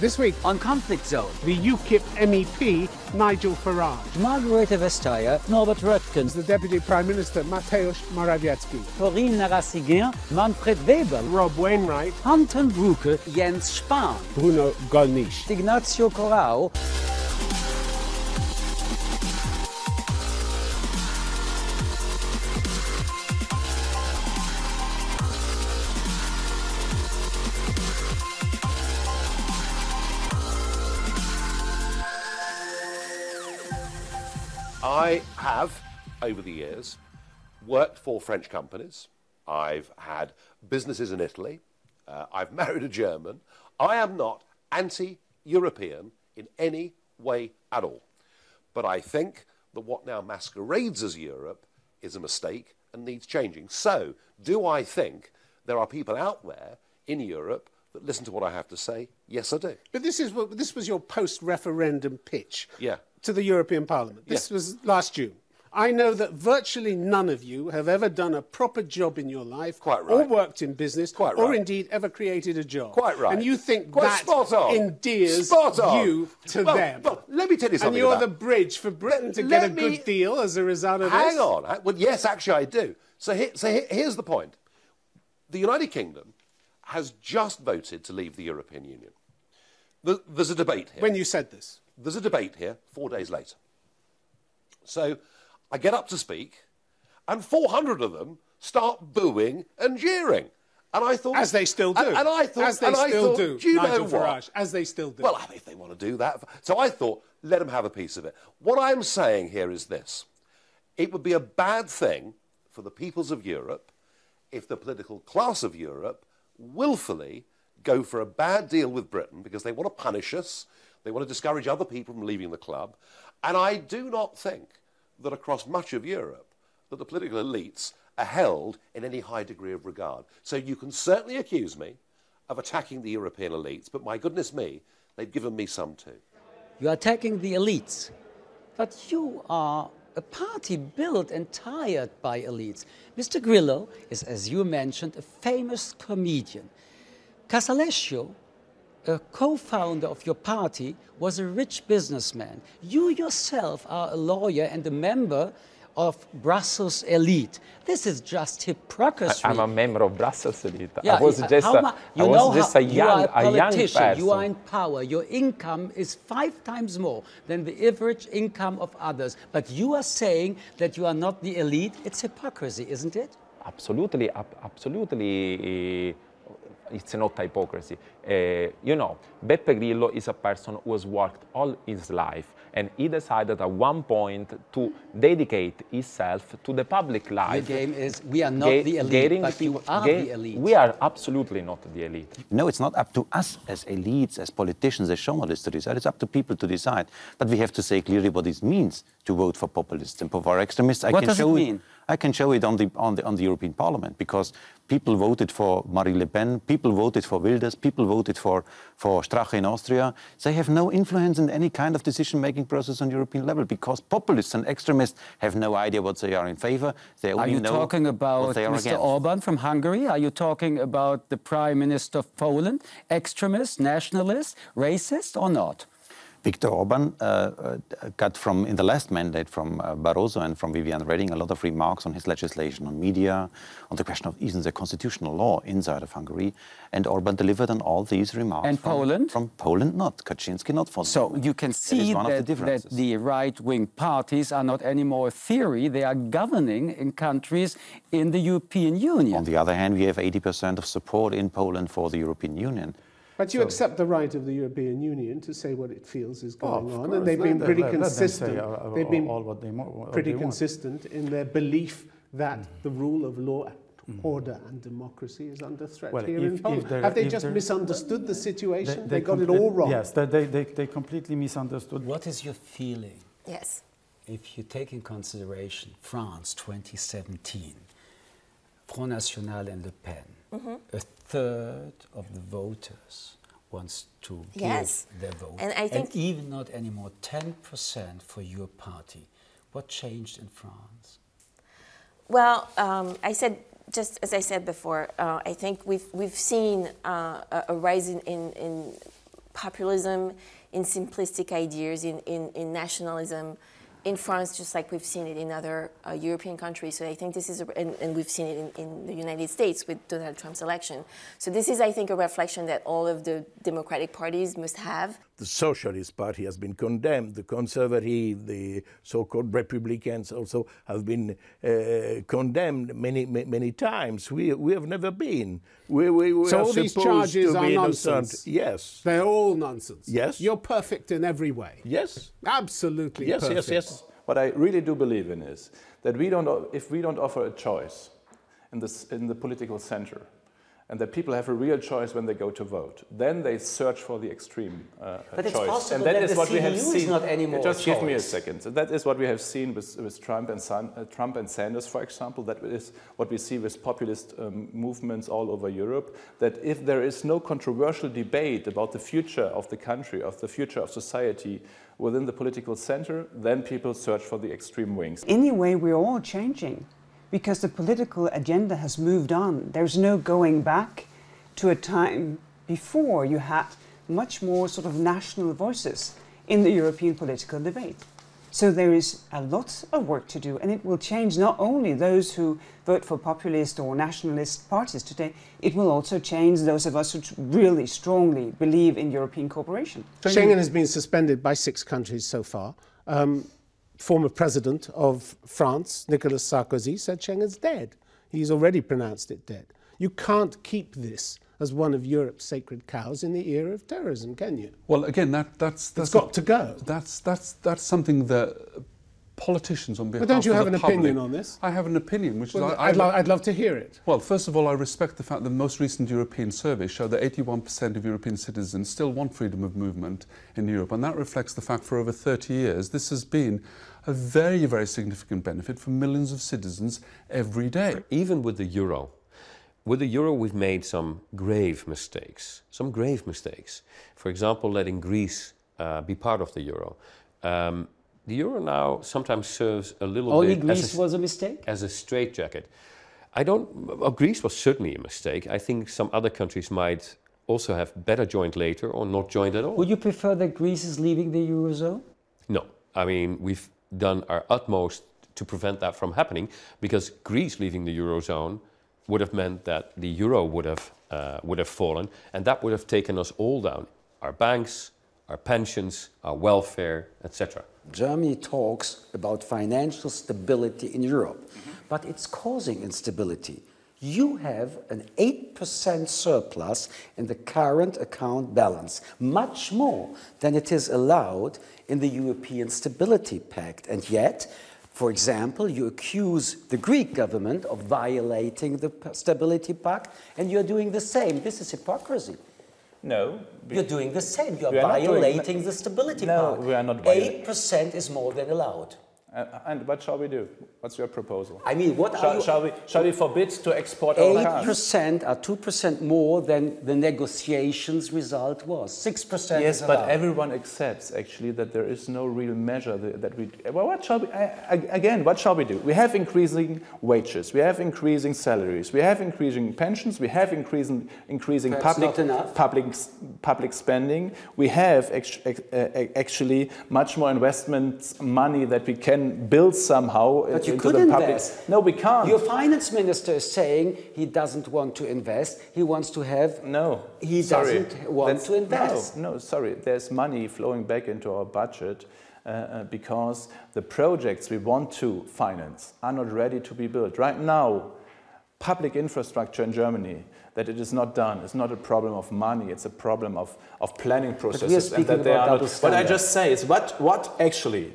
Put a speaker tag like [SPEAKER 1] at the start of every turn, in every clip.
[SPEAKER 1] This week
[SPEAKER 2] on Conflict Zone,
[SPEAKER 1] the UKIP MEP Nigel Farage,
[SPEAKER 2] Margarete Vestager, Norbert Röttgen,
[SPEAKER 1] the Deputy Prime Minister Mateusz Morawiecki,
[SPEAKER 2] Corinne Narassiguin, Manfred Weber,
[SPEAKER 1] Rob Wainwright,
[SPEAKER 2] Anton Brucke, Jens Spahn,
[SPEAKER 1] Bruno Gollnisch,
[SPEAKER 2] Ignacio Corrao.
[SPEAKER 3] I have, over the years, worked for French companies. I've had businesses in Italy. I've married a German. I am not anti-European in any way at all. But I think that what now masquerades as Europe is a mistake and needs changing. So, do I think there are people out there in Europe that listen to what I have to say? Yes, I do.
[SPEAKER 1] But this was your post-referendum pitch.
[SPEAKER 3] Yeah.
[SPEAKER 1] To the European Parliament. This was last June. I know that virtually none of you have ever done a proper job in your life,
[SPEAKER 3] Quite right.
[SPEAKER 1] or worked in business,
[SPEAKER 3] Quite
[SPEAKER 1] or
[SPEAKER 3] right.
[SPEAKER 1] indeed ever created a job.
[SPEAKER 3] Quite right.
[SPEAKER 1] And you think
[SPEAKER 3] Quite
[SPEAKER 1] that
[SPEAKER 3] spot on.
[SPEAKER 1] endears
[SPEAKER 3] Spot on.
[SPEAKER 1] you to
[SPEAKER 3] Well,
[SPEAKER 1] them.
[SPEAKER 3] well, let me tell you something
[SPEAKER 1] And you're
[SPEAKER 3] about-
[SPEAKER 1] the bridge for Britain to get a good deal as a result of this?
[SPEAKER 3] Hang on. Well, yes, actually I do. So here's the point. The United Kingdom has just voted to leave the European Union. There's a debate here.
[SPEAKER 1] When you said this?
[SPEAKER 3] There's a debate here 4 days later. So I get up to speak, and 400 of them start booing and jeering. And I thought...
[SPEAKER 1] As they still do.
[SPEAKER 3] And I thought...
[SPEAKER 1] As they still do,
[SPEAKER 3] Do you
[SPEAKER 1] Nigel
[SPEAKER 3] know what?
[SPEAKER 1] Farage. As they still do.
[SPEAKER 3] Well, if they want to do that... So I thought, let them have a piece of it. What I'm saying here is this. It would be a bad thing for the peoples of Europe if the political class of Europe willfully go for a bad deal with Britain because they want to punish us, they want to discourage other people from leaving the club. And I do not think that across much of Europe that the political elites are held in any high degree of regard. So you can certainly accuse me of attacking the European elites, but my goodness me, they've given me some too.
[SPEAKER 2] You're attacking the elites, but you are a party built and tired by elites. Mr. Grillo is, as you mentioned, a famous comedian. Casalescio, a co-founder of your party, was a rich businessman. You yourself are a lawyer and a member of Brussels elite. This is just hypocrisy.
[SPEAKER 4] I'm a member of Brussels elite.
[SPEAKER 2] Yeah,
[SPEAKER 4] I was just a young person.
[SPEAKER 2] You are in power. Your income is 5 times more than the average income of others. But you are saying that you are not the elite. It's hypocrisy, isn't it?
[SPEAKER 4] Absolutely, absolutely. It's not hypocrisy. You know, Beppe Grillo is a person who has worked all his life, and he decided at one point to dedicate himself to the public life.
[SPEAKER 2] Your game is, we are not the elite, but you are the elite.
[SPEAKER 4] We are absolutely not the elite.
[SPEAKER 5] No, it's not up to us as elites, as politicians, as journalists to decide. It's up to people to decide. But we have to say clearly what it means to vote for populists and for extremists.
[SPEAKER 2] What does it mean?
[SPEAKER 5] I can show it on the European Parliament, because people voted for Marine Le Pen, people voted for Wilders, people voted for Strache in Austria. They have no influence in any kind of decision-making process on European level, because populists and extremists have no idea what they are in favor. They only know
[SPEAKER 2] talking about
[SPEAKER 5] what they are
[SPEAKER 2] Mr.
[SPEAKER 5] against.
[SPEAKER 2] Orban from Hungary? Are you talking about the Prime Minister of Poland? Extremist, nationalist, racist or not?
[SPEAKER 5] Viktor Orban got in the last mandate from Barroso and from Viviane Reding a lot of remarks on his legislation, on media, on the question of even the constitutional law inside of Hungary. And Orban delivered on all these remarks.
[SPEAKER 2] And Poland?
[SPEAKER 5] From Poland, not. Kaczynski, not for
[SPEAKER 2] So you can see that the right-wing parties are not anymore a theory. They are governing in countries in the European Union.
[SPEAKER 5] On the other hand, we have 80% of support in Poland for the European Union.
[SPEAKER 1] But you accept the right of the European Union to say what it feels is going on, and they've been pretty consistent. They've been pretty consistent in their belief that the rule of law, order and democracy is under threat here in Poland. Have they just misunderstood the situation? They got it all wrong.
[SPEAKER 6] Yes, they completely misunderstood.
[SPEAKER 2] What is your feeling?
[SPEAKER 7] Yes.
[SPEAKER 2] If you take in consideration France 2017, Front National and Le Pen, a third of the voters wants to give their vote, and even not anymore 10% for your party. What changed in France?
[SPEAKER 7] Well, I said, just as I said before, I think we've seen a rise in populism, in simplistic ideas, in nationalism, in France, just like we've seen it in other European countries. So I think this is, and we've seen it in the United States with Donald Trump's election. So this is, I think, a reflection that all of the democratic parties must have.
[SPEAKER 8] The Socialist Party has been condemned. The Conservative, the so-called Republicans also have been condemned many times. We have never been. We
[SPEAKER 1] so
[SPEAKER 8] are
[SPEAKER 1] all these
[SPEAKER 8] supposed
[SPEAKER 1] charges
[SPEAKER 8] to
[SPEAKER 1] are
[SPEAKER 8] be
[SPEAKER 1] nonsense?
[SPEAKER 8] Yes.
[SPEAKER 1] They're all nonsense?
[SPEAKER 8] Yes.
[SPEAKER 1] You're perfect in every way?
[SPEAKER 8] Yes.
[SPEAKER 1] Absolutely
[SPEAKER 8] yes,
[SPEAKER 1] perfect.
[SPEAKER 8] Yes, yes.
[SPEAKER 9] What I really do believe in is that if we don't offer a choice in the political center, and that people have a real choice when they go to vote, then they search for the extreme
[SPEAKER 2] but it's
[SPEAKER 9] choice.
[SPEAKER 2] possible
[SPEAKER 9] And that
[SPEAKER 2] that
[SPEAKER 9] is
[SPEAKER 2] the
[SPEAKER 9] what we
[SPEAKER 2] CDU
[SPEAKER 9] have
[SPEAKER 2] is
[SPEAKER 9] seen.
[SPEAKER 2] not anymore
[SPEAKER 9] Just
[SPEAKER 2] choice.
[SPEAKER 9] give me a second. So that is what we have seen with Trump and Sanders, for example. That is what we see with populist movements all over Europe. That if there is no controversial debate about the future of the country, of the future of society within the political center, then people search for the extreme wings.
[SPEAKER 10] Anyway, we're all changing because the political agenda has moved on. There's no going back to a time before you had much more sort of national voices in the European political debate. So there is a lot of work to do, and it will change not only those who vote for populist or nationalist parties today, it will also change those of us who really strongly believe in European cooperation.
[SPEAKER 1] Schengen has been suspended by 6 countries so far. Former president of France, Nicolas Sarkozy, said Schengen's dead. He's already pronounced it dead. You can't keep this as one of Europe's sacred cows in the era of terrorism, can you?
[SPEAKER 11] Well, again, that's
[SPEAKER 1] it's got to go.
[SPEAKER 11] That's something that politicians on behalf of the public...
[SPEAKER 1] But don't you have an opinion on this?
[SPEAKER 11] I have an opinion, which
[SPEAKER 1] well,
[SPEAKER 11] is...
[SPEAKER 1] I'd love to hear it.
[SPEAKER 11] Well, first of all, I respect the fact that the most recent European survey showed that 81% of European citizens still want freedom of movement in Europe, and that reflects the fact for over 30 years this has been a very, very significant benefit for millions of citizens every day.
[SPEAKER 12] Even with the euro, we've made some grave mistakes. For example, letting Greece be part of the euro. The euro now sometimes serves a little
[SPEAKER 2] Only
[SPEAKER 12] bit
[SPEAKER 2] Greece was a mistake?
[SPEAKER 12] As a straitjacket. Greece was certainly a mistake. I think some other countries might also have better joined later or not joined at all.
[SPEAKER 2] Would you prefer that Greece is leaving the eurozone?
[SPEAKER 12] No. I mean, we've done our utmost to prevent that from happening, because Greece leaving the eurozone would have meant that the euro would have fallen, and that would have taken us all down. Our banks, our pensions, our welfare, etc.
[SPEAKER 2] Germany talks about financial stability in Europe, but it's causing instability. You have an 8% surplus in the current account balance, much more than it is allowed in the European Stability Pact. And yet, for example, you accuse the Greek government of violating the Stability Pact, and you're doing the same. This is hypocrisy.
[SPEAKER 9] No.
[SPEAKER 2] You're doing the same. You're violating the Stability Pact.
[SPEAKER 9] No, we are not violating.
[SPEAKER 2] 8% is more than allowed.
[SPEAKER 9] And what shall we do? What's your proposal?
[SPEAKER 2] I mean, what
[SPEAKER 9] shall we forbid to export our cars?
[SPEAKER 2] 8% are 2% more than the negotiations result was. 6%.
[SPEAKER 9] Yes,
[SPEAKER 2] is
[SPEAKER 9] but
[SPEAKER 2] allowed.
[SPEAKER 9] everyone accepts actually that there is no real measure that we. Well, what shall we? Again, what shall we do? We have increasing wages. We have increasing salaries. We have increasing pensions. We have increasing public spending. We have actually much more investment money that we can build somehow
[SPEAKER 2] but you
[SPEAKER 9] into
[SPEAKER 2] could
[SPEAKER 9] the public.
[SPEAKER 2] Invest.
[SPEAKER 9] No, we can't.
[SPEAKER 2] Your finance minister is saying he doesn't want to invest. He wants to have.
[SPEAKER 9] No.
[SPEAKER 2] He doesn't want to invest.
[SPEAKER 9] No, sorry. There's money flowing back into our budget because the projects we want to finance are not ready to be built. Right now, public infrastructure in Germany, that it is not done, it's not a problem of money, it's a problem of planning processes.
[SPEAKER 2] But we are speaking about double standard.
[SPEAKER 9] What I just say is what actually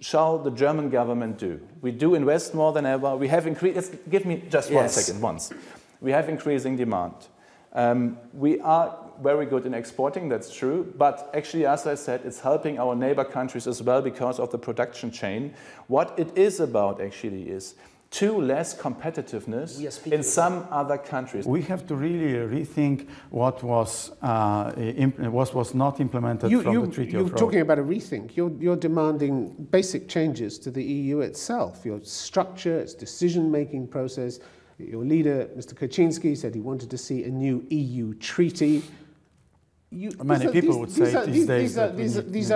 [SPEAKER 9] shall the German government do? We do invest more than ever. We have increased. Give me just 1 second. Once, we have increasing demand. We are very good in exporting. That's true. But actually, as I said, it's helping our neighbor countries as well because of the production chain. What it is about actually is less competitiveness in some other countries.
[SPEAKER 6] We have to really rethink what was not implemented from the Treaty of Rome.
[SPEAKER 1] You're talking about a rethink. You're demanding basic changes to the EU itself, your structure, its decision-making process. Your leader, Mr. Kaczynski, said he wanted to see a new EU treaty.
[SPEAKER 6] Many people would say these days that
[SPEAKER 1] these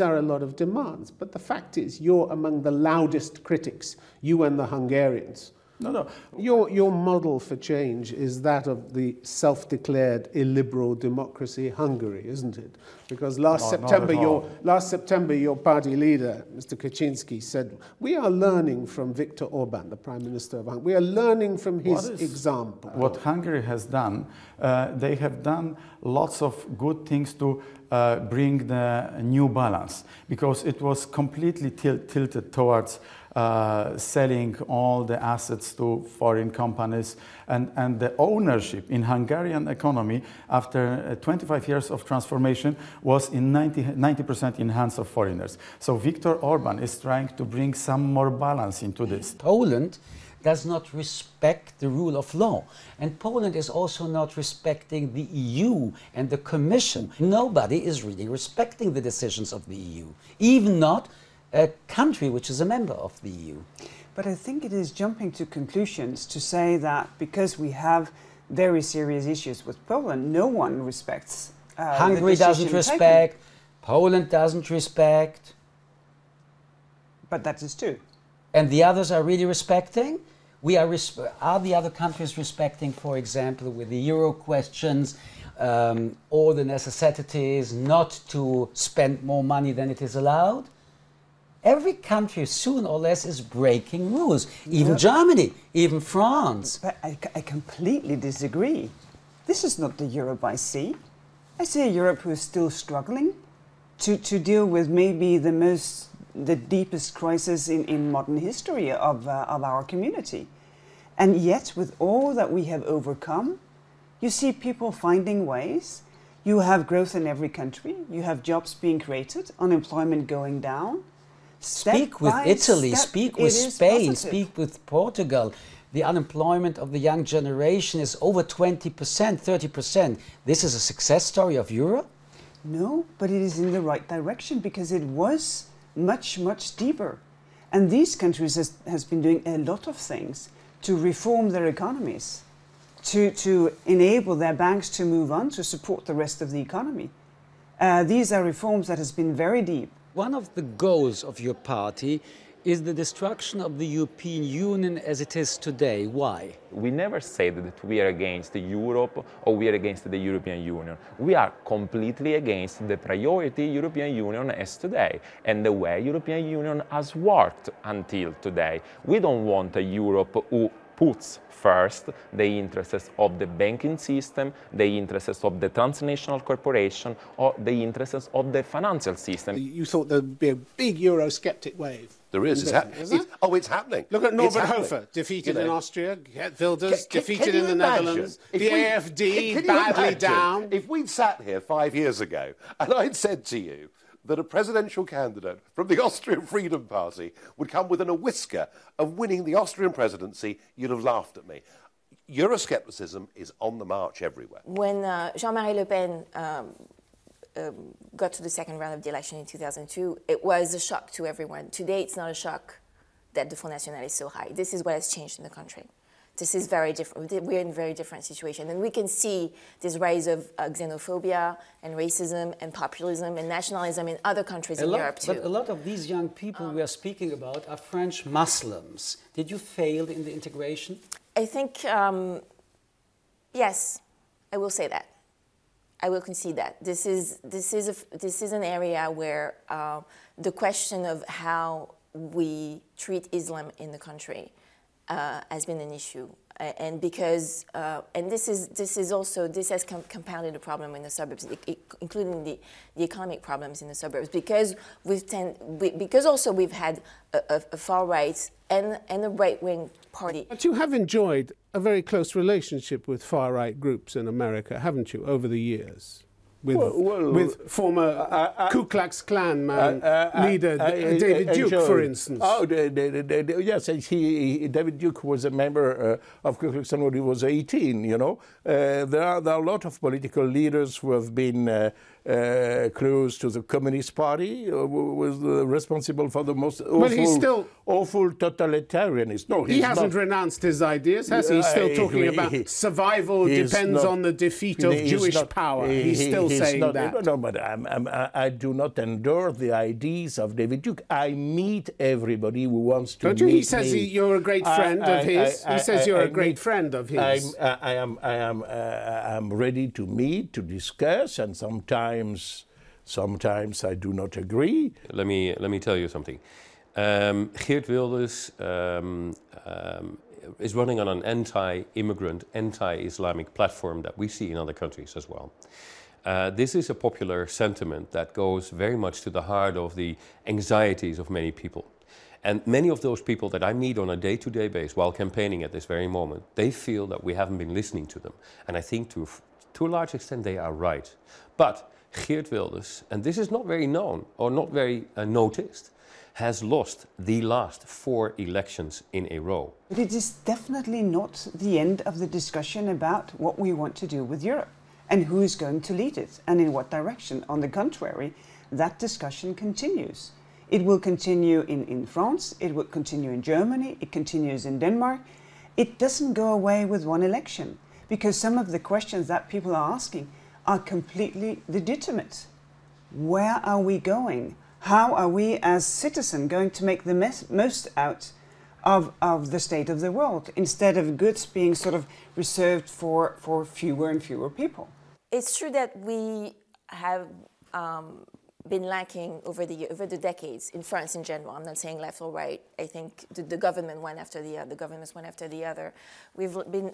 [SPEAKER 1] are a lot of demands. But the fact is, you're among the loudest critics, you and the Hungarians.
[SPEAKER 6] No.
[SPEAKER 1] Your model for change is that of the self-declared illiberal democracy Hungary, isn't it? Because last September your party leader, Mr. Kaczynski, said, we are learning from Viktor Orban, the Prime Minister of Hungary. We are learning from his example.
[SPEAKER 6] What Hungary has done, they have done lots of good things to bring the new balance, because it was completely tilted towards selling all the assets to foreign companies, and the ownership in Hungarian economy after 25 years of transformation was in 90% in hands of foreigners. So Viktor Orban is trying to bring some more balance into this.
[SPEAKER 2] Poland does not respect the rule of law, and Poland is also not respecting the EU and the Commission. Nobody is really respecting the decisions of the EU, even not a country which is a member of the EU.
[SPEAKER 10] But I think it is jumping to conclusions to say that because we have very serious issues with Poland, no one respects
[SPEAKER 2] Hungary doesn't respect, Poland doesn't respect.
[SPEAKER 10] But that is true.
[SPEAKER 2] And the others are really respecting? Are the other countries respecting, for example, with the euro questions, all the necessities not to spend more money than it is allowed? Every country, soon or less, is breaking rules. Even Germany, even France.
[SPEAKER 10] But I completely disagree. This is not the Europe I see. I see a Europe who is still struggling to deal with maybe the deepest crisis in modern history of our community. And yet, with all that we have overcome, you see people finding ways. You have growth in every country. You have jobs being created, unemployment going down.
[SPEAKER 2] Speak with Italy, speak with Spain, speak with Portugal. The unemployment of the young generation is over 20%, 30%. This is a success story of Europe?
[SPEAKER 10] No, but it is in the right direction because it was much, much deeper. And these countries has been doing a lot of things to reform their economies, to enable their banks to move on, to support the rest of the economy. These are reforms that has been very deep.
[SPEAKER 2] One of the goals of your party is the destruction of the European Union as it is today. Why?
[SPEAKER 4] We never said that we are against Europe or we are against the European Union. We are completely against the priority European Union has today and the way European Union has worked until today. We don't want a Europe who puts first the interests of the banking system, the interests of the transnational corporation, or the interests of the financial system.
[SPEAKER 1] You thought there'd be a big Eurosceptic wave.
[SPEAKER 3] There is. It's happening.
[SPEAKER 1] Look at Norbert Hofer, defeated in Austria, Geert Wilders, defeated in the Netherlands, the AFD, badly down.
[SPEAKER 3] If we'd sat here 5 years ago and I'd said to you that a presidential candidate from the Austrian Freedom Party would come within a whisker of winning the Austrian presidency, you'd have laughed at me. Euroscepticism is on the march everywhere.
[SPEAKER 7] When Jean-Marie Le Pen got to the second round of the election in 2002, it was a shock to everyone. Today, it's not a shock that the Front National is so high. This is what has changed in the country. This is very different. We're in a very different situation. And we can see this rise of xenophobia and racism and populism and nationalism in other countries in Europe too.
[SPEAKER 2] But a lot of these young people we are speaking about are French Muslims. Did you fail in the integration?
[SPEAKER 7] I think, yes, I will say that. I will concede that. This is an area where the question of how we treat Islam in the country has been an issue, and because this has compounded the problem in the suburbs, including the economic problems in the suburbs, because we've had a far right and a right wing party.
[SPEAKER 1] But you have enjoyed a very close relationship with far right groups in America, haven't you, over the years? With former Ku Klux Klan leader David Duke, for instance.
[SPEAKER 8] Oh, yes, David Duke was a member of Ku Klux Klan when he was 18, you know. There are a lot of political leaders who have been close to the Communist Party, was responsible for the most awful,
[SPEAKER 1] but he's still
[SPEAKER 8] awful totalitarianism. No,
[SPEAKER 1] he hasn't renounced his ideas, has he? He's still talking about survival depends on the defeat of Jewish power. He's still saying that.
[SPEAKER 8] No, but I do not endorse the ideas of David Duke. I meet everybody who wants to meet me.
[SPEAKER 1] He says you're a great friend of his. He says you're a great friend of his.
[SPEAKER 8] I am ready to meet, to discuss, and sometimes I do not agree.
[SPEAKER 12] Let me tell you something. Geert Wilders is running on an anti-immigrant, anti-Islamic platform that we see in other countries as well. This is a popular sentiment that goes very much to the heart of the anxieties of many people. And many of those people that I meet on a day-to-day basis while campaigning at this very moment, they feel that we haven't been listening to them. And I think to a large extent they are right. But Geert Wilders, and this is not very known or not very noticed, has lost the last 4 elections in a row.
[SPEAKER 10] But it is definitely not the end of the discussion about what we want to do with Europe and who is going to lead it and in what direction. On the contrary, that discussion continues. It will continue in France, it will continue in Germany, it continues in Denmark. It doesn't go away with one election, because some of the questions that people are asking are completely legitimate. Where are we going? How are we as citizens going to make the most out of the state of the world, instead of goods being sort of reserved for fewer and fewer people?
[SPEAKER 7] It's true that we have been lacking over the decades in France in general. I'm not saying left or right. I think the government one after the other. The governments one after the other. We've been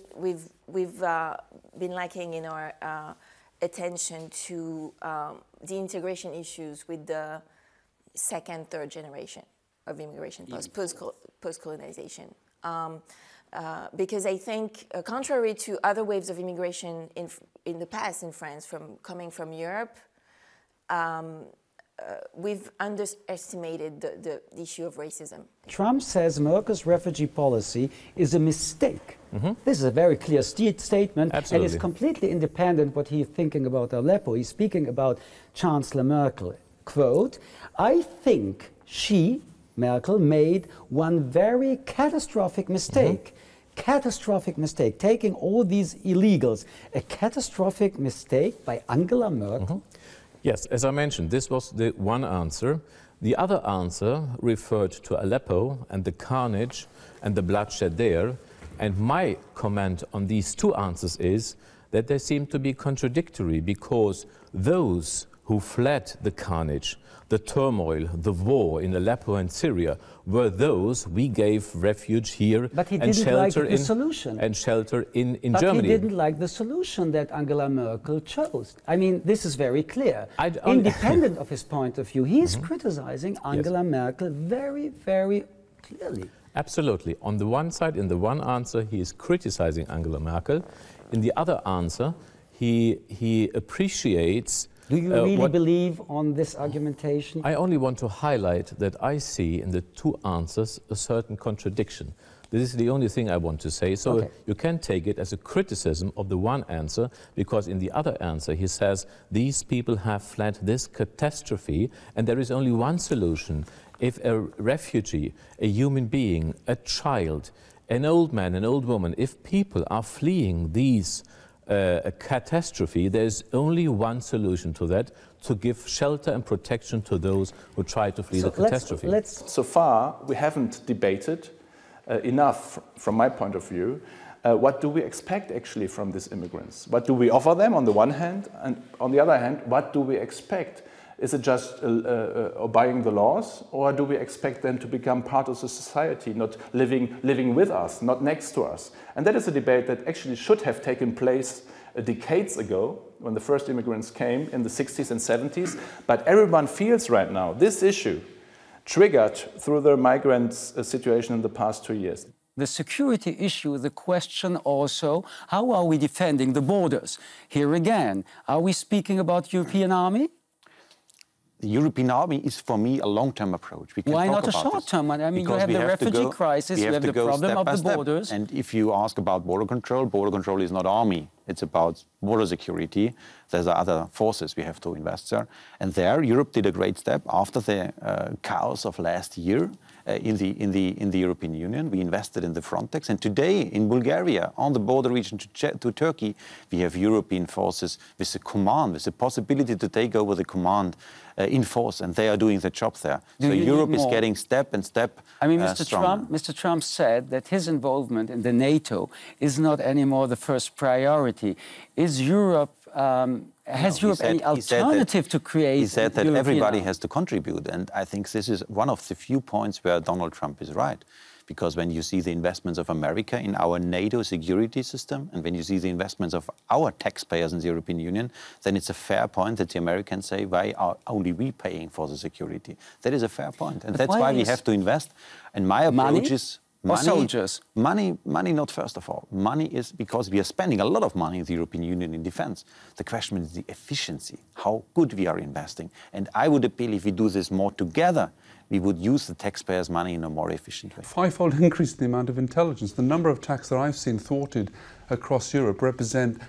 [SPEAKER 7] lacking in our attention to the integration issues with the second, third generation of immigration post-colonization. Because I think, contrary to other waves of immigration in the past in France, coming from Europe, we've underestimated the issue of racism.
[SPEAKER 2] Trump says Merkel's refugee policy is a mistake. This is a very clear statement.
[SPEAKER 4] Absolutely.
[SPEAKER 2] And it's completely independent what he's thinking about Aleppo. He's speaking about Chancellor Merkel. Quote, I think Merkel, made one very catastrophic mistake. Catastrophic mistake, taking all these illegals. A catastrophic mistake by Angela Merkel.
[SPEAKER 9] Yes, as I mentioned, this was the one answer. The other answer referred to Aleppo and the carnage and the bloodshed there. And my comment on these two answers is that they seem to be contradictory, because those who fled the carnage, the turmoil, the war in Aleppo and Syria, were those we gave refuge here and shelter in Germany.
[SPEAKER 2] But he didn't like the solution that Angela Merkel chose. I mean, this is very clear. Independent of his point of view, he is criticizing Angela Merkel very, very clearly.
[SPEAKER 9] Absolutely. On the one side, in the one answer, he is criticizing Angela Merkel. In the other answer, he appreciates.
[SPEAKER 2] Do you really believe on this argumentation?
[SPEAKER 9] I only want to highlight that I see in the two answers a certain contradiction. This is the only thing I want to say. So you can take it as a criticism of the one answer, because in the other answer he says these people have fled this catastrophe and there is only one solution. If a refugee, a human being, a child, an old man, an old woman, if people are fleeing these a catastrophe, there's only one solution to that: to give shelter and protection to those who try to flee the catastrophe.
[SPEAKER 13] So far, we haven't debated enough, from my point of view, what do we expect actually from these immigrants? What do we offer them on the one hand, and on the other hand, what do we expect? Is it just obeying the laws, or do we expect them to become part of the society, not living with us, not next to us? And that is a debate that actually should have taken place decades ago, when the first immigrants came in the 60s and 70s. But everyone feels right now this issue triggered through the migrants' situation in the past 2 years.
[SPEAKER 2] The security issue, the question also, how are we defending the borders? Here again, are we speaking about European army?
[SPEAKER 5] The European army is, for me, a long-term approach.
[SPEAKER 2] Why not a short-term one? I mean, you have the refugee crisis, you have the problem of the borders.
[SPEAKER 5] And if you ask about border control is not army. It's about border security. There's other forces we have to invest there. And there, Europe did a great step after the chaos of last year in the European Union. We invested in the Frontex. And today, in Bulgaria, on the border region to Turkey, we have European forces with the command, with the possibility to take over the command in force, and they are doing the job there. So Europe is getting step and step
[SPEAKER 2] Mr. Trump said that his involvement in the NATO is not anymore the first priority. Is Europe, has Europe any alternative to create?
[SPEAKER 5] He said that
[SPEAKER 2] European
[SPEAKER 5] everybody has to contribute, and I think this is one of the few points where Donald Trump is right. Because when you see the investments of America in our NATO security system, and when you see the investments of our taxpayers in the European Union, then it's a fair point that the Americans say, why are only we paying for the security? That is a fair point. And that's why we have to invest. And my approach is
[SPEAKER 2] money, or soldiers?
[SPEAKER 5] Money not first of all. Money is because we are spending a lot of money in the European Union in defense. The question is the efficiency, how good we are investing. And I would appeal if we do this more together, we would use the taxpayers' money in a more efficient way.
[SPEAKER 11] Fivefold increase in the amount of intelligence. The number of attacks that I've seen thwarted across Europe represent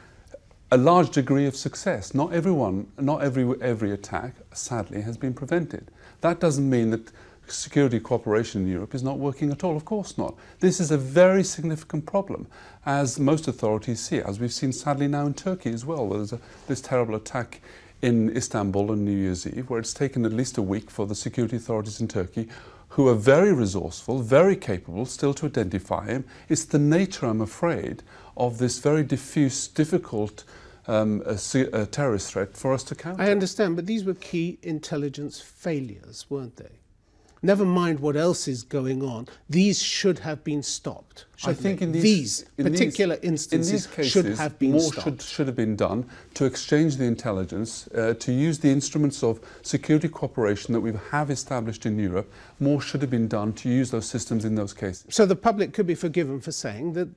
[SPEAKER 11] a large degree of success. Not every attack, sadly, has been prevented. That doesn't mean that security cooperation in Europe is not working at all. Of course not. This is a very significant problem, as most authorities see, as we've seen sadly now in Turkey as well. There's this terrible attack in Istanbul on New Year's Eve, where it's taken at least a week for the security authorities in Turkey, who are very resourceful, very capable, still to identify him. It's the nature, I'm afraid, of this very diffuse, difficult terrorist threat for us to counter.
[SPEAKER 1] I understand, but these were key intelligence failures, weren't they? Never mind what else is going on. These should have been stopped.
[SPEAKER 11] I think in
[SPEAKER 1] these particular instances should have been stopped.
[SPEAKER 11] More should have been done to exchange the intelligence, to use the instruments of security cooperation that we have established in Europe. More should have been done to use those systems in those cases.
[SPEAKER 1] So the public could be forgiven for saying that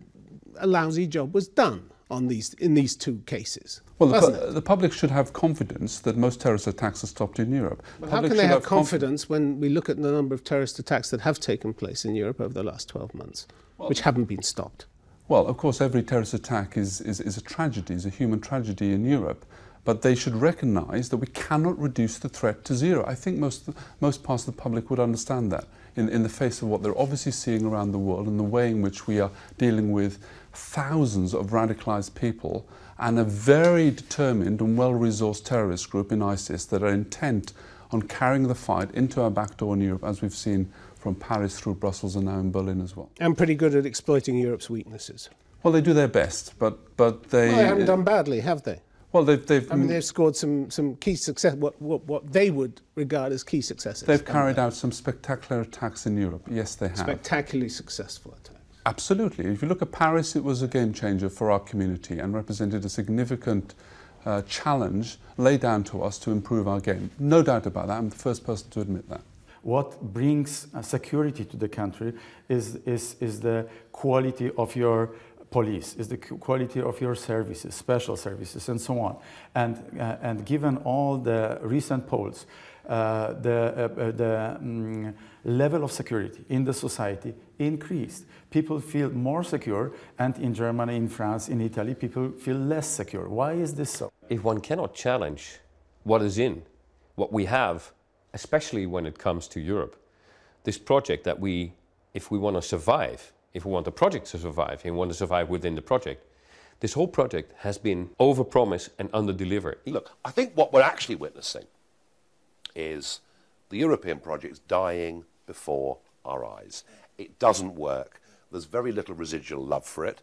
[SPEAKER 1] a lousy job was done in these two cases.
[SPEAKER 11] Well, the public should have confidence that most terrorist attacks are stopped in Europe.
[SPEAKER 1] Well, how can they have confidence when we look at the number of terrorist attacks that have taken place in Europe over the last 12 months, which haven't been stopped?
[SPEAKER 11] Well, of course, every terrorist attack is a tragedy, is a human tragedy in Europe. But they should recognise that we cannot reduce the threat to zero. I think most parts of the public would understand that in the face of what they're obviously seeing around the world and the way in which we are dealing with thousands of radicalised people and a very determined and well-resourced terrorist group in ISIS that are intent on carrying the fight into our back door in Europe, as we've seen from Paris through Brussels and now in Berlin as well.
[SPEAKER 1] And pretty good at exploiting Europe's weaknesses.
[SPEAKER 11] Well, they do their best, but they...
[SPEAKER 1] Well, they haven't done badly, have they?
[SPEAKER 11] Well, they've
[SPEAKER 1] scored some key success, what they would regard as key successes.
[SPEAKER 11] They've carried out some spectacular attacks in Europe. Yes, they have.
[SPEAKER 1] Spectacularly successful attacks.
[SPEAKER 11] Absolutely. If you look at Paris, it was a game changer for our community and represented a significant challenge laid down to us to improve our game. No doubt about that. I'm the first person to admit that.
[SPEAKER 6] What brings security to the country is the quality of your police, is the quality of your services, special services, and so on. And given all the recent polls, the level of security in the society increased. People feel more secure, and in Germany, in France, in Italy, people feel less secure. Why is this so?
[SPEAKER 12] If one cannot challenge what is in, what we have, especially when it comes to Europe, this project that if we want to survive, if we want the project to survive, and we want to survive within the project, this whole project has been overpromised and under-delivered.
[SPEAKER 3] Look, I think what we're actually witnessing is the European project dying before our eyes. It doesn't work. There's very little residual love for it.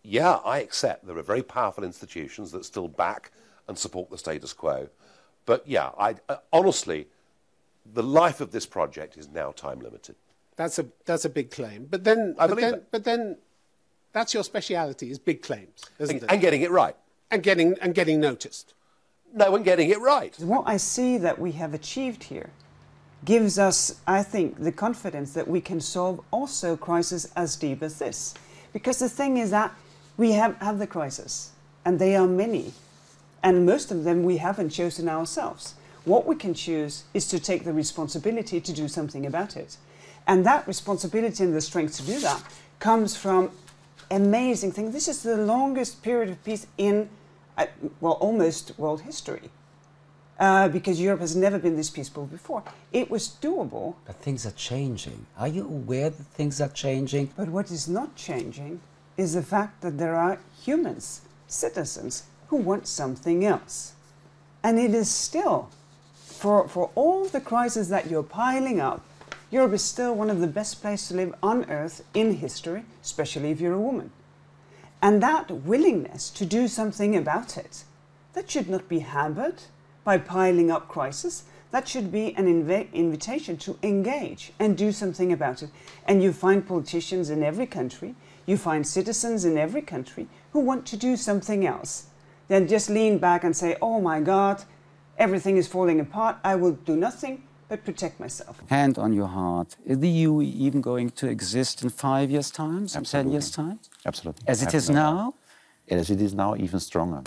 [SPEAKER 3] Yeah, I accept there are very powerful institutions that still back and support the status quo. But yeah, honestly, the life of this project is now time limited.
[SPEAKER 1] That's a big claim. But then that's your speciality, is big claims, isn't it?
[SPEAKER 3] And getting it right.
[SPEAKER 1] And getting noticed.
[SPEAKER 3] No, and getting it right.
[SPEAKER 10] What I see that we have achieved here gives us, I think, the confidence that we can solve also crises as deep as this. Because the thing is that we have the crisis, and they are many, and most of them we haven't chosen ourselves. What we can choose is to take the responsibility to do something about it. And that responsibility and the strength to do that comes from amazing thing. This is the longest period of peace in, well, almost world history. Because Europe has never been this peaceful before. It was doable.
[SPEAKER 2] But things are changing. Are you aware that things are changing?
[SPEAKER 10] But what is not changing is the fact that there are humans, citizens, who want something else. And it is still, for all the crises that you're piling up, Europe is still one of the best places to live on earth in history, especially if you're a woman. And that willingness to do something about it, that should not be hampered by piling up crisis. That should be an invitation to engage and do something about it. And you find politicians in every country, you find citizens in every country who want to do something else. Then just lean back and say, oh my God, everything is falling apart, I will do nothing but protect myself.
[SPEAKER 14] Hand on your heart, is the EU even going to exist in 5 years' time, 10 years' time?
[SPEAKER 5] Absolutely.
[SPEAKER 14] As it is now?
[SPEAKER 5] As it is now, even stronger.